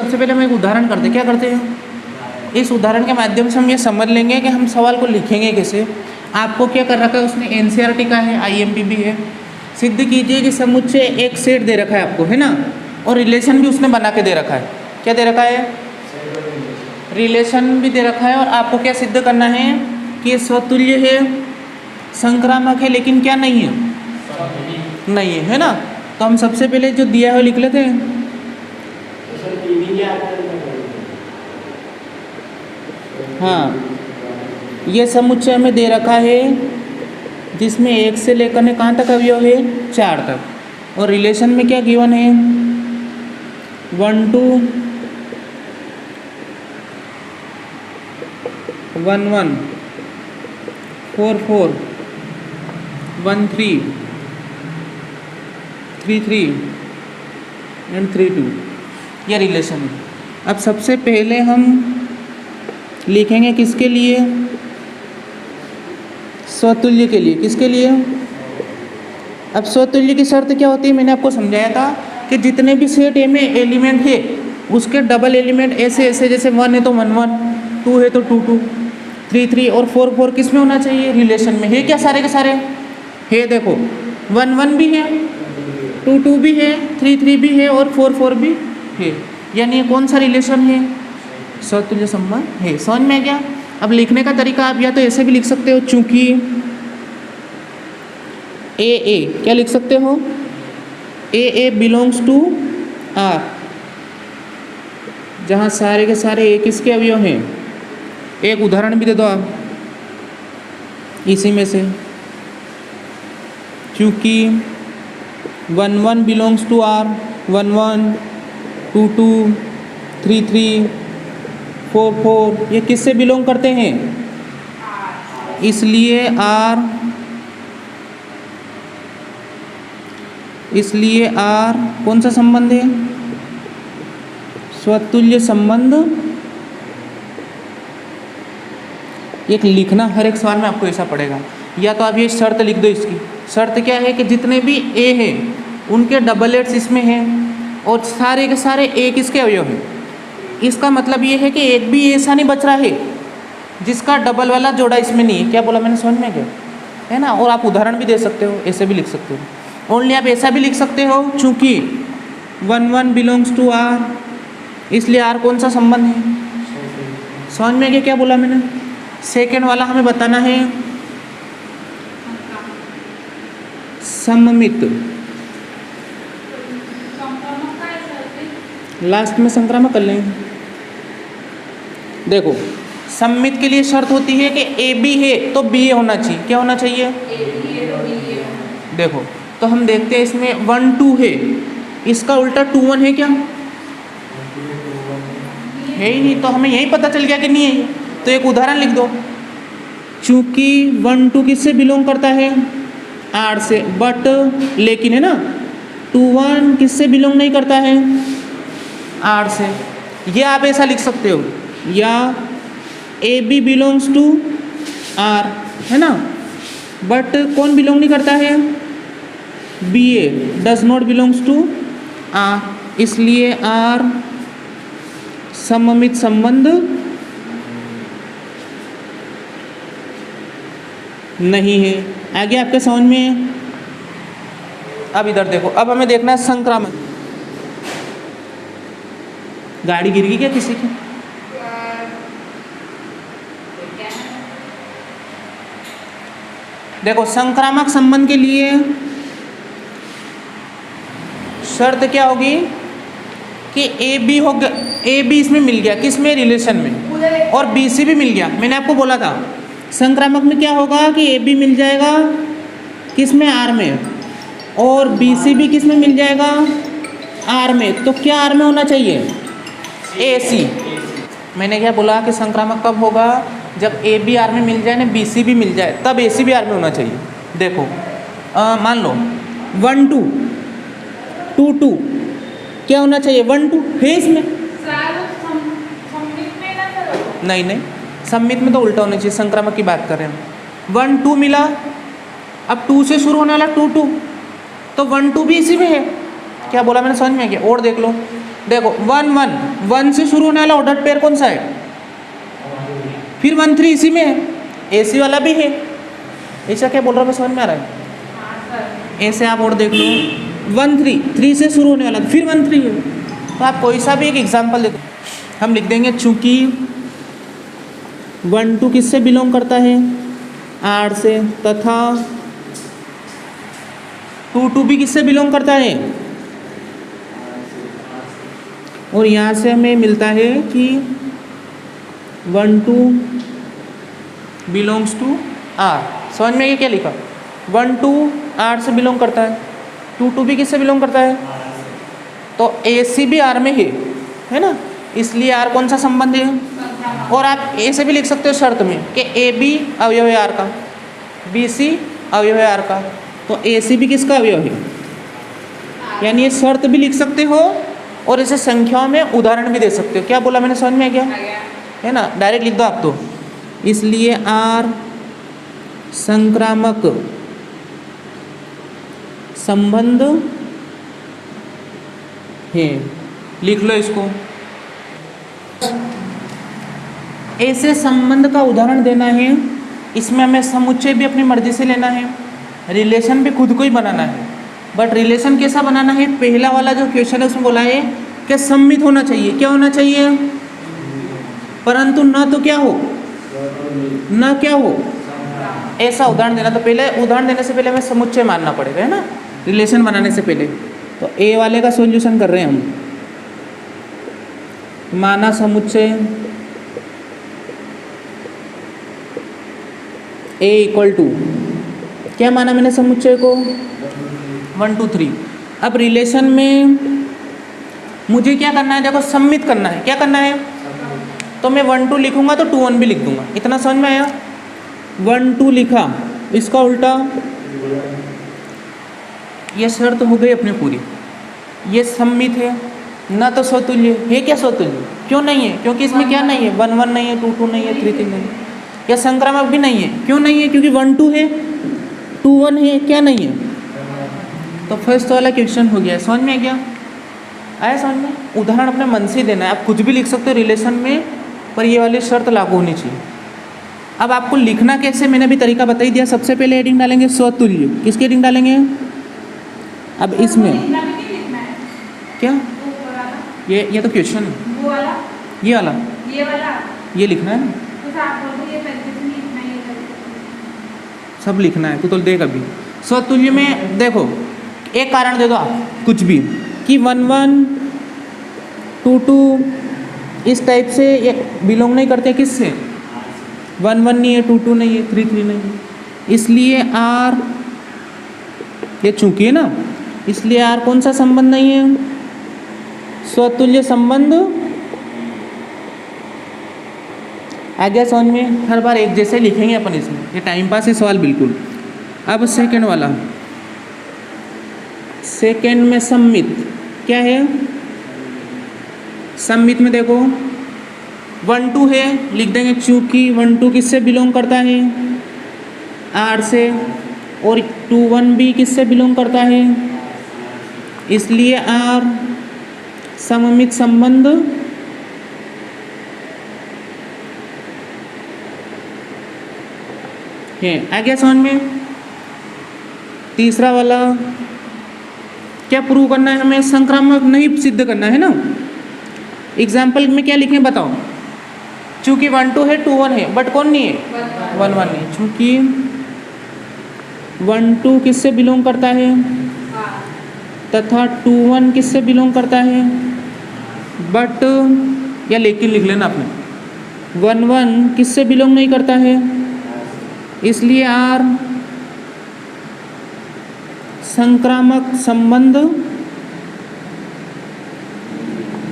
सबसे पहले हम एक उदाहरण करते हैं। क्या करते हैं, इस उदाहरण के माध्यम से हम ये समझ लेंगे कि हम सवाल को लिखेंगे कैसे। आपको क्या कर रखा है उसने, एनसीईआरटी का है, आईएमपी भी है। सिद्ध कीजिए कि समुच्चय एक सेट दे रखा है आपको, है ना, और रिलेशन भी उसने बना के दे रखा है। क्या दे रखा है, रिलेशन भी दे रखा है। और आपको क्या सिद्ध करना है कि ये स्वतुल्य है, संक्रामक है, लेकिन क्या नहीं है, नहीं है, है ना। तो हम सबसे पहले जो दिया है लिख लेते हैं। हाँ, ये समुच्चय हमें दे रखा है जिसमें 1 से लेकर ने कहाँ तक अवयव है, 4 तक। और रिलेशन में क्या गिवन है, 1 2 1 1 4 4 1 3 3 3 एंड 3 2, यह रिलेशन है। अब सबसे पहले हम लिखेंगे किसके लिए, स्वतुल्य के लिए। किसके लिए, अब स्वतुल्य की शर्त क्या होती है, मैंने आपको समझाया था कि जितने भी सेट ए में एलिमेंट है उसके डबल एलिमेंट ऐसे ऐसे, जैसे 1 है तो 1 1, 2 है तो 2 2, 3 3 और 4 4 किस में होना चाहिए, रिलेशन में। है क्या सारे के सारे, है। देखो 1 1 भी है, 2 2 भी है, 3 3 भी है और 4 4 भी है। यानी ये कौन सा रिलेशन है, स्वतुल्य संबंध है। समझ में क्या। अब लिखने का तरीका आप या तो ऐसे भी लिख सकते हो, चूंकि ए क्या लिख सकते हो, ए बिलोंग्स टू आर, जहाँ सारे के सारे ए किसके अवयव हैं। एक उदाहरण भी दे दो आप इसी में से, क्योंकि 1 1 बिलोंग्स टू आर, 1 1 2 2 3 3 4 4 ये किससे बिलोंग करते हैं, इसलिए आर कौन सा संबंध है, स्वतुल्य संबंध। एक लिखना हर एक सवाल में आपको ऐसा पड़ेगा, या तो आप ये शर्त लिख दो। इसकी शर्त क्या है कि जितने भी ए हैं उनके डबल एड्स इसमें हैं और सारे के सारे ए किसके अवयव हैं। इसका मतलब ये है कि एक भी ऐसा नहीं बच रहा है जिसका डबल वाला जोड़ा इसमें नहीं है। क्या बोला मैंने, समझ में क्या है ना। और आप उदाहरण भी दे सकते हो, ऐसे भी लिख सकते हो। ओनली आप ऐसा भी लिख सकते हो, चूंकि 1 1 बिलोंग्स टू आर, इसलिए आर कौन सा संबंध है। समझ में क्या बोला मैंने। सेकेंड वाला हमें बताना है सममित, लास्ट में संक्रामक कर लेंगे। देखो सममित के लिए शर्त होती है कि ए बी है तो बी ए होना चाहिए। क्या होना चाहिए, देखो तो हम देखते हैं इसमें 1 2 है, इसका उल्टा 2 1 है क्या, है ही नहीं। तो हमें यही पता चल गया कि नहीं है। तो एक उदाहरण लिख दो, चूंकि 1 2 किससे बिलोंग करता है, आर से, बट लेकिन है ना 2 1 किससे बिलोंग नहीं करता है, आर से। ये आप ऐसा लिख सकते हो, या a b belongs to R, है ना, बट कौन बिलोंग नहीं करता है, b a does not belongs to R, इसलिए आर सममित संबंध नहीं है। आगे आपके समझ में। अब इधर देखो, अब हमें देखना है संक्रामक। गाड़ी गिर गई क्या किसी की, देखो संक्रामक संबंध के लिए शर्त क्या होगी कि ए बी हो गया, ए बी इसमें मिल गया, किसमें, रिलेशन में, और बी सी भी मिल गया। मैंने आपको बोला था संक्रामक में क्या होगा कि ए बी मिल जाएगा किसमें, आर में, और बी सी भी किसमें मिल जाएगा, आर में। तो क्या आर में होना चाहिए, ए सी। मैंने क्या बोला कि संक्रामक कब होगा, जब ए बी आर में मिल जाए ना, बी सी भी मिल जाए, तब ए सी भी आर में होना चाहिए। देखो मान लो 1 2 2 2 क्या होना चाहिए, 1 2 है इसमें, नहीं सम्मित में तो उल्टा होना चाहिए, संक्रामक की बात कर रहे हैं। 1 2 मिला, अब 2 से शुरू होने वाला 2 2, तो 1 2 भी इसी में है। क्या बोला मैंने, समझ में आ गया। और देख लो देखो 1 1 1 से शुरू होने वाला ऑर्डर पेयर कौन सा है? फिर 1 3 इसी में है, AC वाला भी है। ऐसा क्या बोल रहा हूँ मैं, समझ में आ रहा है? ऐसे आप और देख लो 1 3 3 से शुरू होने वाला फिर 1 3 है। तो आप कोई सा भी एक एग्जाम्पल देखो, हम लिख देंगे चूंकि 1 2 किससे बिलोंग करता है? R से, तथा 2 2 भी किससे बिलोंग करता है? और यहाँ से हमें मिलता है कि 1 2 बिलोंग्स टू R। समझ में ये क्या लिखा? 1 2 R से बिलोंग करता है, 2 2 भी किससे बिलोंग करता है? तो AC भी R में है ना, इसलिए R कौन सा संबंध है? और आप ऐसे भी लिख सकते हो शर्त में कि AB अवयव है R का, BC अवयव है R का, तो AC भी किसका अवयव है? यानी ये शर्त भी लिख सकते हो और इसे संख्याओं में उदाहरण भी दे सकते हो। क्या बोला मैंने, समझ में आ गया? है ना, डायरेक्ट लिख दो आप तो। इसलिए R संक्रामक संबंध है, लिख लो इसको। ऐसे संबंध का उदाहरण देना है, इसमें हमें समुच्चय भी अपनी मर्जी से लेना है, रिलेशन भी खुद को ही बनाना है। बट रिलेशन कैसा बनाना है? पहला वाला जो क्वेश्चन है उसमें बोला है कि सम्मित होना चाहिए। क्या होना चाहिए? परंतु न तो क्या हो, न क्या हो, ऐसा उदाहरण देना। तो पहले उदाहरण देने से पहले हमें समुच्चय मानना पड़ेगा, है ना, रिलेशन बनाने से पहले। तो ए वाले का सॉल्यूशन कर रहे हैं हम। माना समुच्चय A इक्वल टू, क्या माना मैंने समुच्चय को? 1 2 3। अब रिलेशन में मुझे क्या करना है? देखो सम्मित करना है। क्या करना है? तो मैं 1 2 लिखूंगा तो 2 1 भी लिख दूंगा। इतना समझ में आया? 1 2 लिखा, इसका उल्टा, ये शर्त हो गई अपनी पूरी। ये सम्मित है, ना तो स्वतुल्य है। क्या स्वतुल्य? क्यों नहीं है? क्योंकि इसमें क्या नहीं है? 1 1 नहीं है, 2 2 नहीं है, 3 3 नहीं है। या संक्रामक भी नहीं है। क्यों नहीं है? क्योंकि 1 2 है, 2 1 है, क्या नहीं है? तो फर्स्ट वाला क्वेश्चन हो गया। समझ में आ गया? आया समझ में? उदाहरण अपने मन से देना है। आप कुछ भी लिख सकते हो रिलेशन में, पर ये वाली शर्त लागू होनी चाहिए। अब आपको लिखना कैसे, मैंने भी तरीका बता ही दिया। सबसे पहले हेडिंग डालेंगे स्वतुल्य। किसकी हेडिंग डालेंगे? अब इसमें क्या, ये तो क्वेश्चन है, ये वाला ये लिखना है ना, सब लिखना है। तो देख अभी स्वतुल्य में देखो, एक कारण दे दो आप कुछ भी, कि 1 1 2 2 इस टाइप से ये बिलोंग नहीं करते। किससे? 1 1 नहीं है, 2 2 नहीं है, 3 3 नहीं है, इसलिए R, ये चूंकि है ना, इसलिए R कौन सा संबंध नहीं है? स्वतुल्य संबंध। आ गया समझ में? हर बार एक जैसे लिखेंगे अपन इसमें, ये टाइम पास है सवाल बिल्कुल। अब सेकंड वाला, सेकंड में सम्मित क्या है? सम्मित में देखो 1 2 है, लिख देंगे चूंकि 1 2 किससे बिलोंग करता है? R से, और 2 1 भी किससे बिलोंग करता है? इसलिए R सममित संबंध है। आ गया समझ में? तीसरा वाला क्या प्रूव करना है हमें? संक्रामक नहीं सिद्ध करना है ना। एग्जाम्पल में क्या लिखें बताओ? चूंकि 1 2 है, 2 1 है, बट कौन नहीं है? 1 1 नहीं। चूंकि 1 2 किससे बिलोंग करता है? तथा 2 1 किससे बिलोंग करता है? बट, या लेकिन लिख लेना आपने, 1 1 किससे बिलोंग नहीं करता है? इसलिए R संक्रामक संबंध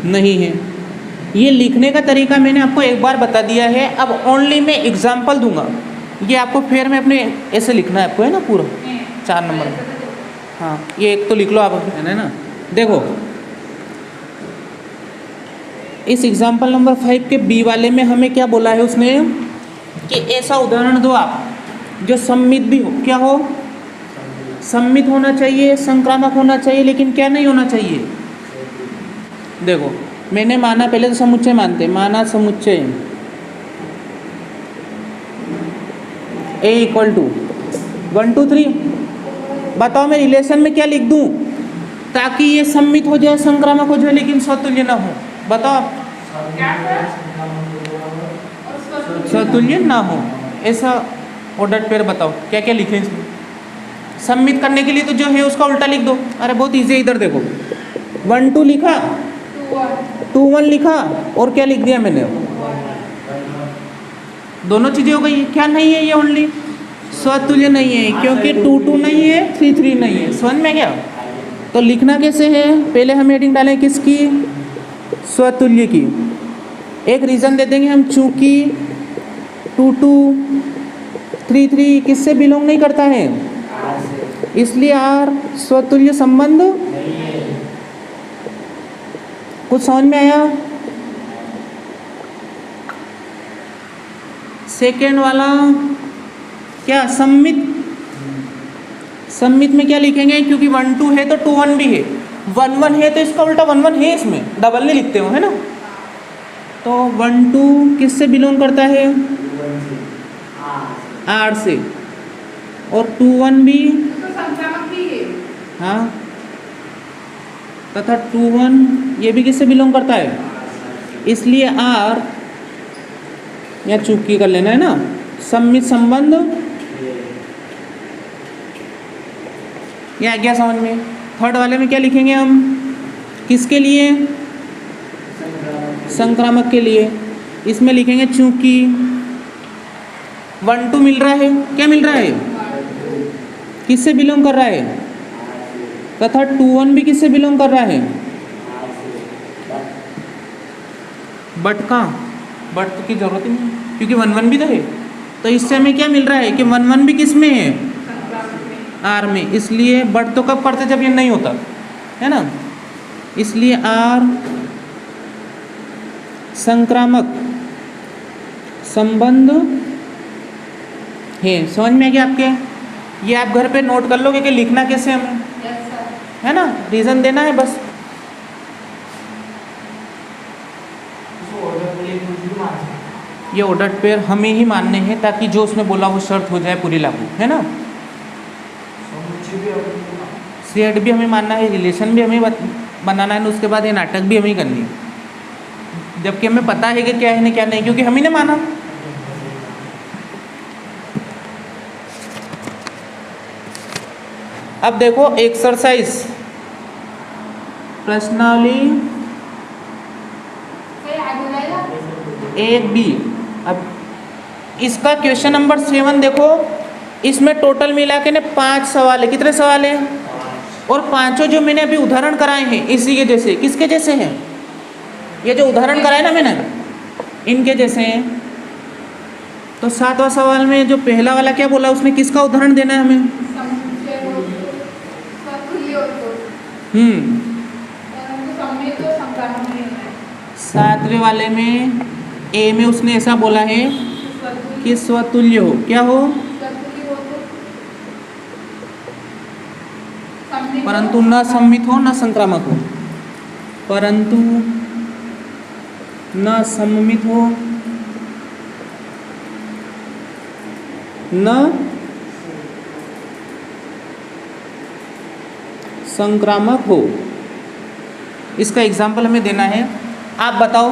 नहीं है। ये लिखने का तरीका मैंने आपको एक बार बता दिया है। अब ओनली मैं एग्जाम्पल दूंगा, ये आपको फेयर में अपने ऐसे लिखना है आपको, है ना, पूरा 4 नंबर में। हाँ, ये एक तो लिख लो आप, है ना। देखो इस एग्जाम्पल नंबर 5 के बी वाले में हमें क्या बोला है उसने, कि ऐसा उदाहरण दो आप जो सम्मित भी हो। क्या हो? सम्मित होना चाहिए, संक्रामक होना चाहिए, लेकिन क्या नहीं होना चाहिए? देखो मैंने माना, पहले तो समुच्चय मानते, माना समुच्चय A इक्वल टू 1 2 3। बताओ मैं रिलेशन में क्या लिख दूं ताकि ये सम्मित हो जाए, संक्रामक हो जाए, लेकिन स्वतुल्य ना हो। बताओ आप। स्वतुल्य ना हो ऐसा ऑर्डर पेयर बताओ क्या क्या लिखें इसमें। सम्मित करने के लिए तो जो है उसका उल्टा लिख दो। अरे बहुत ईजी है, इधर देखो 1 2 लिखा, 2 1 लिखा, और क्या लिख दिया मैंने, दोनों चीज़ें हो गई। क्या नहीं है ये, ओनली स्वतुल्य नहीं है, क्योंकि 2 2 नहीं है, 3 3 नहीं है। समझ में क्या? तो लिखना कैसे है, पहले हम हेडिंग डालें किसकी, स्वतुल्य की। एक रीज़न दे देंगे हम, चूंकि 2 2 3 3 किससे बिलोंग नहीं करता है, इसलिए आर स्वतुल्य संबंध। कुछ समझ में आया? सेकेंड वाला क्या, सम्मित। सम्मित में क्या लिखेंगे, क्योंकि 1 2 है तो 2 1 भी है, 1 1 है तो इसका उल्टा 1 1 है, इसमें डबल नहीं लिखते हो, है ना। तो 1 2 किससे बिलोंग करता है, आर से, और 2 1 भी तो संक्रामक भी है। हाँ, तथा 2 1 ये भी किससे बिलोंग करता है, इसलिए आर या चुपकी कर लेना है ना, सम्मित संबंध। या क्या समझ में? थर्ड वाले में क्या लिखेंगे हम, किसके लिए, संक्रामक के लिए। इसमें लिखेंगे चूंकि 1 2 मिल रहा है, क्या मिल रहा है, किससे बिलोंग कर रहा है, तथा 2 1 भी किससे बिलोंग कर रहा है, बट का, बट की जरूरत ही नहीं क्योंकि 1 1 भी तो है। तो इससे हमें क्या मिल रहा है कि 1 1 भी किस में है, आर में, इसलिए बट तो कब करते जब ये नहीं होता है ना, इसलिए आर संक्रामक संबंध है। समझ में आ गया आपके? ये आप घर पे नोट कर लोगे कि लिखना कैसे हमें, है ना, रीजन देना है बस। ये ऑर्डर पेयर हमें ही मानने हैं ताकि जो उसने बोला वो शर्त हो जाए पूरी लागू, है ना। सेट भी हमें मानना है, रिलेशन भी हमें बनाना है, उसके बाद ये नाटक भी हमें ही करनी है, जबकि हमें पता है कि क्या है ना क्या नहीं, क्योंकि हम ही ने माना। अब देखो एक्सरसाइज प्रश्नावली 1B। अब इसका क्वेश्चन नंबर 7 देखो, इसमें टोटल मिला के ने 5 सवाल है। कितने सवाल हैं? और पांचों जो मैंने अभी उदाहरण कराए हैं इसी के जैसे, किसके जैसे हैं, ये जो उदाहरण कराए ना मैंने इनके जैसे हैं। तो 7वां सवाल में जो पहला वाला क्या बोला उसने, किसका उदाहरण देना है हमें, 7वें वाले में ए में उसने ऐसा बोला है कि स्वतुल्य हो, क्या हो, परंतु न सम्मित हो न संक्रामक हो, परंतु न सम्मित हो न संक्रामक हो। इसका एग्जाम्पल हमें देना है। आप बताओ,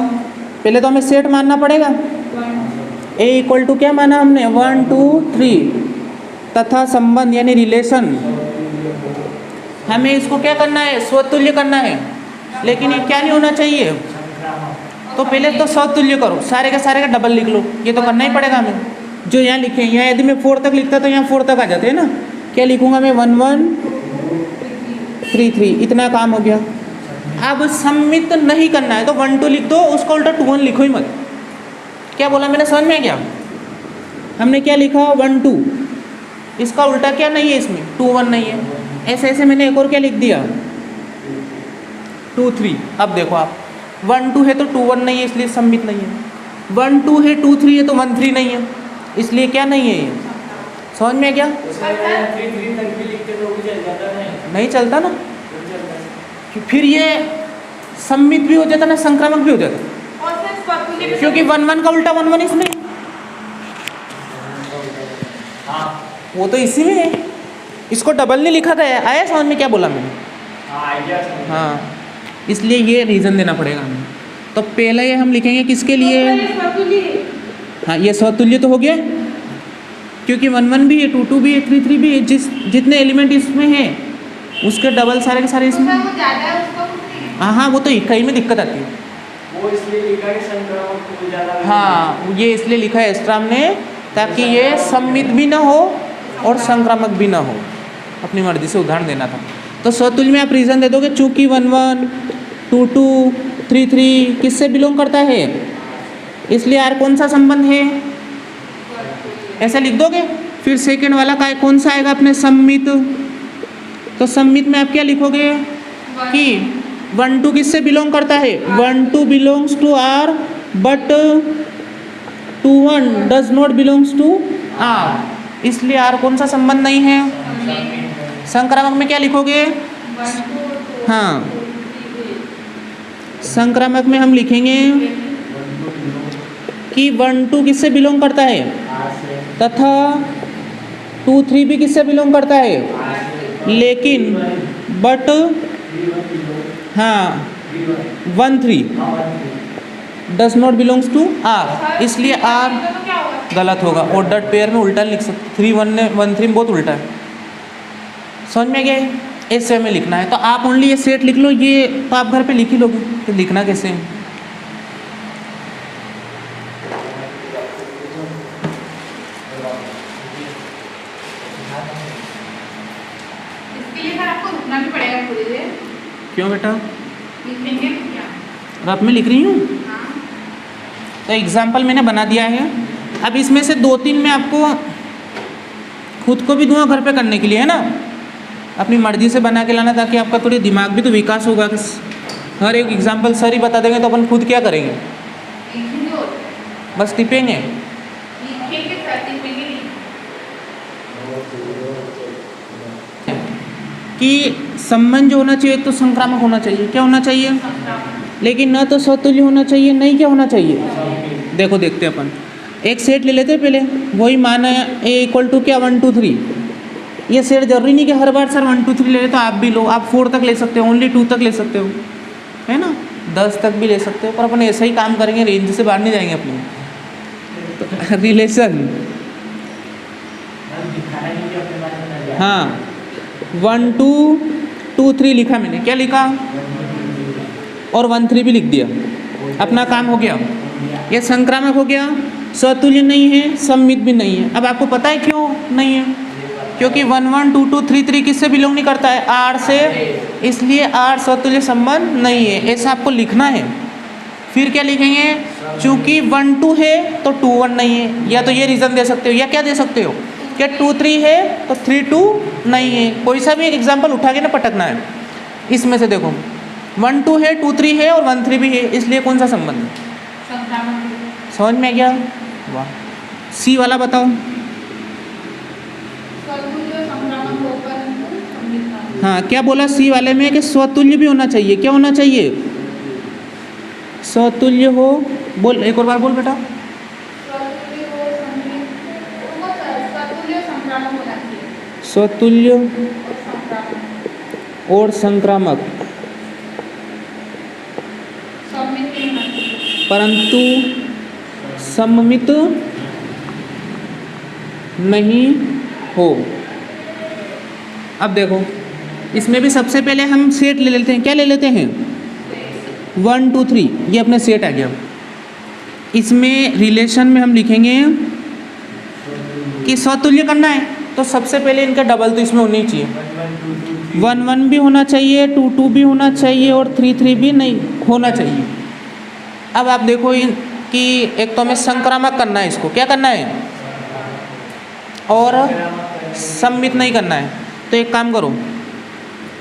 पहले तो हमें सेट मानना पड़ेगा। ए इक्वल टू क्या माना हमने, 1 2 3 तथा संबंध यानी रिलेशन, हमें इसको क्या करना है, स्वतुल्य करना है। लेकिन ये क्या नहीं होना चाहिए, तो पहले तो स्वतुल्य करो, सारे का सारे का डबल लिख लो, ये तो करना ही पड़ेगा हमें। जो यहाँ लिखे, यहाँ यदि मैं 4 तक लिखता तो यहाँ 4 तक आ जाते हैं ना। क्या लिखूंगा मैं, 1 1 3 3, इतना काम हो गया। अब सम्मित नहीं करना है तो 1 2 लिख दो, उसका उल्टा 2 1 लिखो ही मत। क्या बोला मैंने, समझ में आ गया? हमने क्या लिखा, 1 2, इसका उल्टा क्या नहीं है इसमें, 2 1 नहीं है। ऐसे ऐसे मैंने एक और क्या लिख दिया, 2 3। अब देखो आप, 1 2 है तो 2 1 नहीं है, इसलिए सम्मित नहीं है। 1 2 है, 2 3 है तो 1 3 नहीं है, इसलिए क्या नहीं है ये। समझ में क्या? नहीं चलता ना। फिर ये सम्मित भी हो जाता ना, संक्रामक भी हो जाता, और फिर स्वतुल्य में क्योंकि 1-1 का उल्टा 1-1 इसमें, वो तो इसी में है, इसको डबल नहीं लिखा गया है। आया समझ में क्या बोला मैंने? हाँ, इसलिए ये रीज़न देना पड़ेगा हमें। तो पहला ये हम लिखेंगे किसके लिए? तो ये स्वतुल्य है। हाँ, ये स्वतुल्य तो हो गया, क्योंकि 1-1 भी है, 2-2 भी है, 3-3 भी है, जितने एलिमेंट इसमें हैं उसके डबल सारे के सारे तो इसमें। सर वो ज़्यादा है, उसका कुछ नहीं है। हाँ हाँ, वो तो इकाई में दिक्कत आती है। वो इसलिए लिखा कि संक्रामक को ज़्यादा। हाँ, ये इसलिए लिखा है एस्ट्राम ने, ताकि ये सम्मित भी ना हो और संक्रामक भी ना हो। अपनी मर्जी से उदाहरण देना था। तो स्वतुल्य में आप रीज़न दे दोगे, चूँकि 1-1, 2-2, 3-3 किससे बिलोंग करता है, इसलिए आर कौन सा संबंध है, ऐसा लिख दोगे। फिर सेकेंड वाला का कौन सा आएगा अपने सम्मित, तो सम्मित में आप क्या लिखोगे कि 1-2 किससे बिलोंग करता है, 1-2 belongs to R but 2-1 does not belongs to R, इसलिए आर कौन सा संबंध नहीं है। संक्रामक में क्या लिखोगे? हाँ, संक्रामक में हम लिखेंगे कि 1-2 किससे बिलोंग करता है, तथा 2-3 भी किससे बिलोंग करता है, लेकिन बट हाँ 1-3 does not belongs to R, इसलिए आर तो क्या होगा? गलत होगा। ऑर्डर्ड पेयर में उल्टा लिख सकते, 3-1 ने 1-3 में बहुत उल्टा है। समझ में गया? ऐसे हमें लिखना है। तो आप ओनली ये सेट लिख लो, ये तो आप घर पे लिख ही लोगे, तो लिखना कैसे है? इसके लिए सर आपको रुकना भी पड़ेगा थोड़ी देर, क्यों बेटा? लिखेंगे क्या? रात में लिख रही हूँ, हाँ, तो एग्जाम्पल मैंने बना दिया है। अब इसमें से 2-3 मैं आपको खुद को भी दूंगा घर पे करने के लिए, है ना, अपनी मर्जी से बना के लाना, ताकि आपका थोड़ी दिमाग भी तो विकास होगा। कि हर एक एग्जाम्पल सर ही बता देंगे तो अपन खुद क्या करेंगे, लिखेंगे और बस टिपेंगे। लिखेंगे सर, लिखेंगे नहीं। कि संबंध जो होना चाहिए तो संक्रामक होना चाहिए, क्या होना चाहिए, लेकिन न तो स्वतुल्य होना चाहिए, नहीं क्या होना चाहिए। देखो देखते हैं अपन, एक सेट ले लेते हैं पहले, वही मान है A = क्या 1 2 3। ये सेट जरूरी नहीं कि हर बार सर 1 2 3 ले ले, तो आप भी लो, आप 4 तक ले सकते हो, ओनली 2 तक ले सकते हो, है ना, 10 तक भी ले सकते हो, पर अपन ऐसा ही काम करेंगे, रेंज से बाहर नहीं जाएंगे अपने। तो रिलेशन, हाँ 1 2 2 3 लिखा मैंने, क्या लिखा, और 1 3 भी लिख दिया, अपना काम हो गया। ये संक्रामक हो गया, स्वतुल्य नहीं है, सम्मित भी नहीं है। अब आपको पता है क्यों नहीं है, क्योंकि 1 1 2 2 3 3 किससे बिलोंग नहीं करता है, आर से, इसलिए आर स्वतुल्य संबंध नहीं है, ऐसा आपको लिखना है। फिर क्या लिखेंगे, चूंकि 1 2 है तो 2 1 नहीं है, या तो ये रीज़न दे सकते हो, या क्या दे सकते हो, क्या 2 3 है तो 3 2 नहीं है। कोई सा भी एक एग्जाम्पल उठा के ना पटकना है। इसमें से देखो 1 2 है, 2 3 है और 1 3 भी है, इसलिए कौन सा संबंध है, संक्रामक समझ में गया? वाह। सी वाला बताओ। स्वतुल्य संक्रामक होकर सम्मित ना। हाँ, क्या बोला सी वाले में कि स्वतुल्य भी होना चाहिए, क्या होना चाहिए, स्वतुल्य हो। बोल, एक और बार बोल बेटा। स्वतुल्य और सम्मित, वो सर स्वतुल्य संक्रामक होना चाहिए, स्वतुल्य और संक्रामक और संक्रामक, सम्मित नहीं होना चाहिए। परंतु सम्मित नहीं हो। अब देखो, इसमें भी सबसे पहले हम सेट ले लेते हैं, क्या ले लेते हैं, 1 2 3, ये अपने सेट आ गया। इसमें रिलेशन में हम लिखेंगे कि स्वतुल्य करना है, तो सबसे पहले इनका डबल तो इसमें होना ही चाहिए, 1 1 भी होना चाहिए, 2 2 भी होना चाहिए और 3 3 भी नहीं होना चाहिए। अब आप देखो कि एक तो हमें संक्रामक करना है, इसको क्या करना है, और सम्मित नहीं करना है। तो एक काम करो,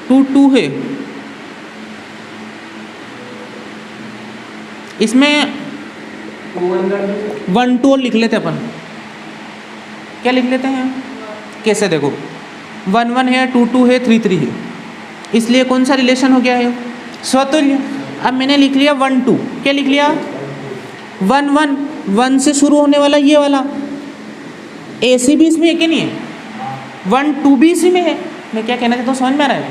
2 2 है, इसमें 1 2 लिख लेते अपन, क्या लिख लेते हैं, कैसे देखो 1 1 है, 2 2 है, 3 3 है, इसलिए कौन सा रिलेशन हो गया है, स्वतुल्य। अब मैंने लिख लिया 1 2, क्या लिख लिया 1 1, 1 से शुरू होने वाला ये वाला ए सी भी इसमें है कि नहीं है, 1 2 भी इसी में है। मैं क्या कहना चाहता हूँ समझ में आ रहा है?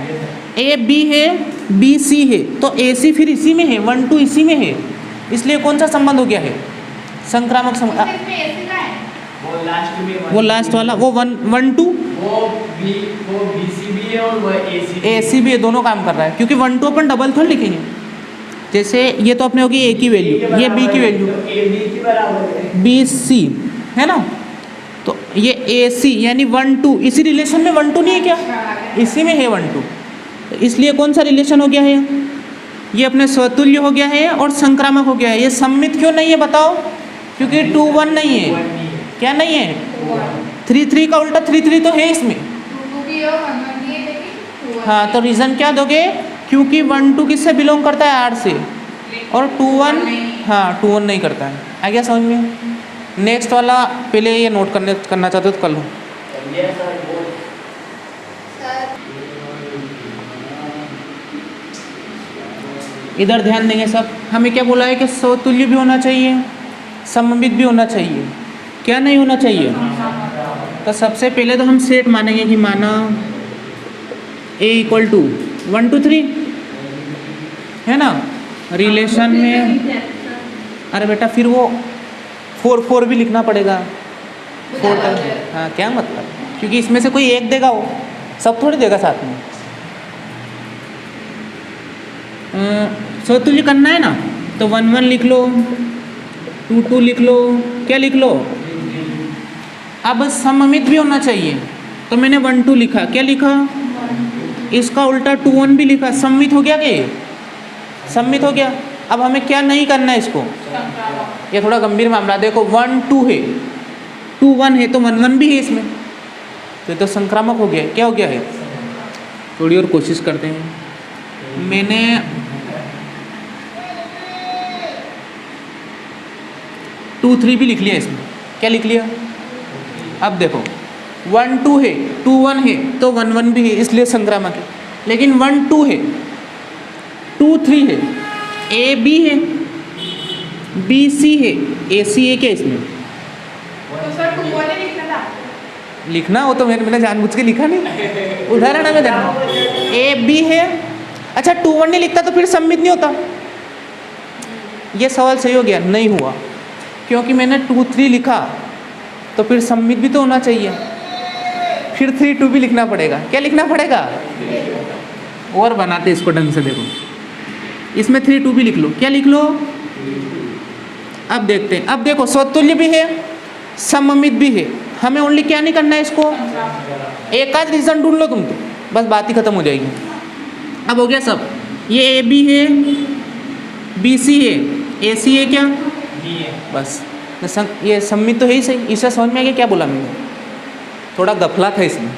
ए बी है, बी सी है, तो ए सी फिर इसी में है, 1 2 इसी में है, इसलिए कौन सा संबंध हो गया है? संक्रामक संबंध। इसमें AC का है। वो लास्ट में वो लास्ट वाला वो 1 1 2 वो BC भी है और वो AC ए सी भी है, दोनों काम कर रहा है, क्योंकि 1 2 अपन डबल थोड़ा लिखेंगे। जैसे ये तो अपने होगी ए की वैल्यू, ये बी की वैल्यू, A B के बराबर है। बी सी है ना, तो ये ए सी यानी 1 2 इसी रिलेशन में 1 2 नहीं है क्या, इसी में है 1 2, तो इसलिए कौन सा रिलेशन हो गया है? ये अपने स्वतुल्य हो गया है और संक्रामक हो गया है। ये सम्मित क्यों नहीं है बताओ? क्योंकि 2 1 नहीं है, क्या नहीं है? 3 3 का उल्टा 3 3 तो है इसमें। 2 भी है और 1 1 भी है, लेकिन 2 हाँ, तो रीज़न क्या दोगे? क्योंकि 1 2 किससे बिलोंग करता है? R से, और 2 1 हाँ 2 1 नहीं करता है। आ गया समझ में? नेक्स्ट वाला पहले ये नोट करना चाहते हो तो कर लो। ये सर वो सर इधर ध्यान देंगे सब। हमें क्या बोला है कि स्वतुल्य भी होना चाहिए, सममित भी होना चाहिए, क्या नहीं होना चाहिए? तो सबसे पहले तो हम सेट मानेंगे कि माना A = 1 2 3 है ना, रिलेशन में। अरे बेटा फिर वो 4 4 भी लिखना पड़ेगा, 4 हाँ क्या मतलब, क्योंकि इसमें से कोई एक देगा, वो सब थोड़ी देगा साथ में। स्वतुल्य करना है ना, तो 1 1 लिख लो, 2 2 लिख लो, क्या लिख लो? अब सममित भी होना चाहिए, तो मैंने 1 2 लिखा, क्या लिखा? इसका उल्टा 2 1 भी लिखा, सम्मित हो गया क्या? ये सम्मित हो गया। अब हमें क्या नहीं करना है इसको? ये थोड़ा गंभीर मामला। देखो 1 2 है, 2 1 है, तो 1 1 भी है इसमें, तो ये तो संक्रामक हो गया। क्या हो गया है? थोड़ी और कोशिश करते हैं। मैंने टू 3 भी लिख लिया इसमें, क्या लिख लिया? अब देखो 1 2 है, 2 1 है, तो 1 1 भी है, इसलिए संक्रामक है। लेकिन 1 2 है, 2 3 है, ए बी है, बी सी है, ए सी है क्या इसमें? तो सर 2 वाले लिखना था। लिखना हो तो मैंने जानबूझ के लिखा नहीं, उदाहरण हमें देना। ए बी है, अच्छा 2 1 नहीं लिखता तो फिर सम्मित नहीं होता। ये सवाल सही हो गया? नहीं हुआ, क्योंकि मैंने 2 3 लिखा, तो फिर सम्मित भी तो होना चाहिए, फिर 3 2 भी लिखना पड़ेगा। क्या लिखना पड़ेगा? और बनाते इसको ढंग से। देखो इसमें 3 2 भी लिख लो, क्या लिख लो? अब देखते हैं। अब देखो स्वतुल्य भी है, सममित भी है, हमें ओनली क्या नहीं करना है इसको? एक आध रीज़न ढूंढ लो तुम, तो बस बात ही खत्म हो जाएगी। अब हो गया सब। ये ए बी है, बी सी है, ए सी है क्या? बस ये सम्मित तो है ही सही। इससे समझ में आ गया क्या बोला मैंने? थोड़ा गफला था इसमें।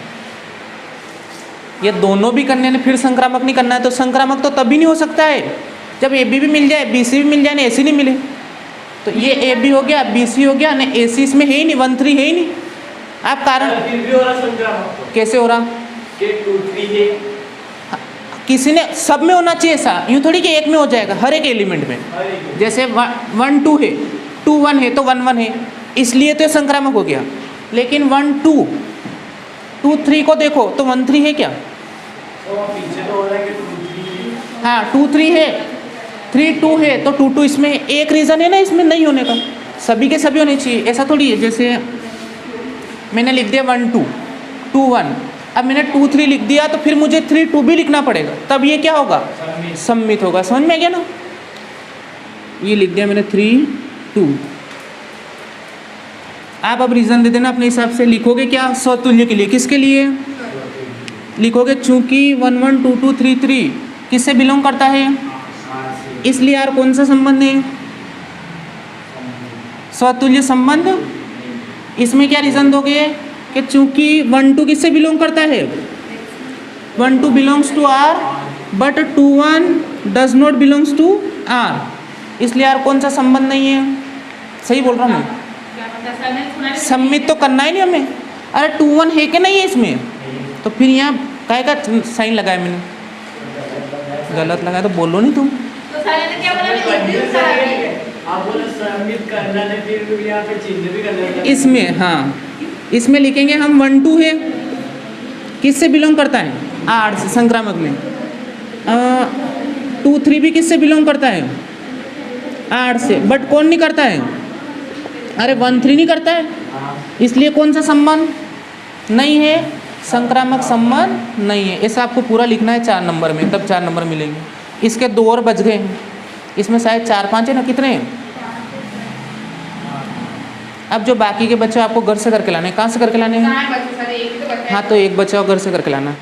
ये दोनों भी करने ने फिर संक्रामक नहीं करना है, तो संक्रामक तो तभी नहीं हो सकता है जब ए बी भी मिल जाए, बी सी भी मिल जाए ना, ए सी नहीं मिले। तो ये ए बी हो गया, बी सी हो गया ना, ए सी इसमें है ही नहीं, 1 3 है ही नहीं। आप कारण फिर भी हो रहा संक्रामक कैसे हो रहा? के 2 3 है, किसी ने सब में होना चाहिए ऐसा, यूँ थोड़ी कि एक में हो जाएगा, हर एक एलिमेंट में। जैसे 1 2 है, 2 1 है, तो 1 1 है, इसलिए तो ये संक्रामक हो गया। लेकिन 1 2 2 3 को देखो तो 1 3 है क्या? तो पीछे तो हो रहा है कि 2 3 है। हाँ 2 3 है, 3 2 है, तो 2 2 इसमें एक रीज़न है ना इसमें नहीं होने का, सभी के सभी होने चाहिए, ऐसा थोड़ी है। जैसे मैंने लिख दिया 1 2 2 1, अब मैंने 2 3 लिख दिया, तो फिर मुझे 3 2 भी लिखना पड़ेगा, तब ये क्या होगा? सम्मित होगा। समझ में आ गया ना? ये लिख दिया मैंने 3 2। आप अब रीज़न दे देना अपने हिसाब से। लिखोगे क्या? स्वतुल्य के लिए। किसके लिए लिखोगे? चूंकि 1 1 2 2 3 3 किससे बिलोंग करता है, इसलिए यार कौन सा संबंध है? स्वतुल्य संबंध। इसमें क्या रीज़न दोगे कि चूंकि 1 2 किससे बिलोंग करता है? 1 2 belongs to R, but 2 1 does not belongs to R, इसलिए यार कौन सा संबंध नहीं है? सही बोल रहा हूँ मैं? सम्मित तो करना ही नहीं हमें। अरे 2 1 है कि नहीं है इसमें? तो फिर यहाँ काय का साइन लगाया मैंने? गलत लगाया तो बोलो नहीं तुम। तो सारे ने क्या बोला कंफ्यूज करेंगे। आप बोले सम्मिलित करना है, फिर यहाँ पे चिन्ह भी करना है। इसमें हाँ, इसमें लिखेंगे हम 1 2 है, किससे बिलोंग करता है? आर से, संक्रामक में। 2 3 भी किससे बिलोंग करता है? आर से, बट कौन नहीं करता है? अरे 1 3 नहीं करता है, इसलिए कौन सा संबंध नहीं है? संक्रामक संबंध नहीं है। ऐसा आपको पूरा लिखना है 4 नंबर में, तब 4 नंबर मिलेंगे। इसके 2 और बच गए हैं, इसमें शायद 4 5 है ना, कितने हैं? अब जो बाकी के बच्चे आपको घर से करके लाने हैं, कहाँ से करके लाने हैं? कहाँ है बच्चे सारे? एक ही तो बच्चा है। हाँ, तो एक बच्चा और घर से करके लाना।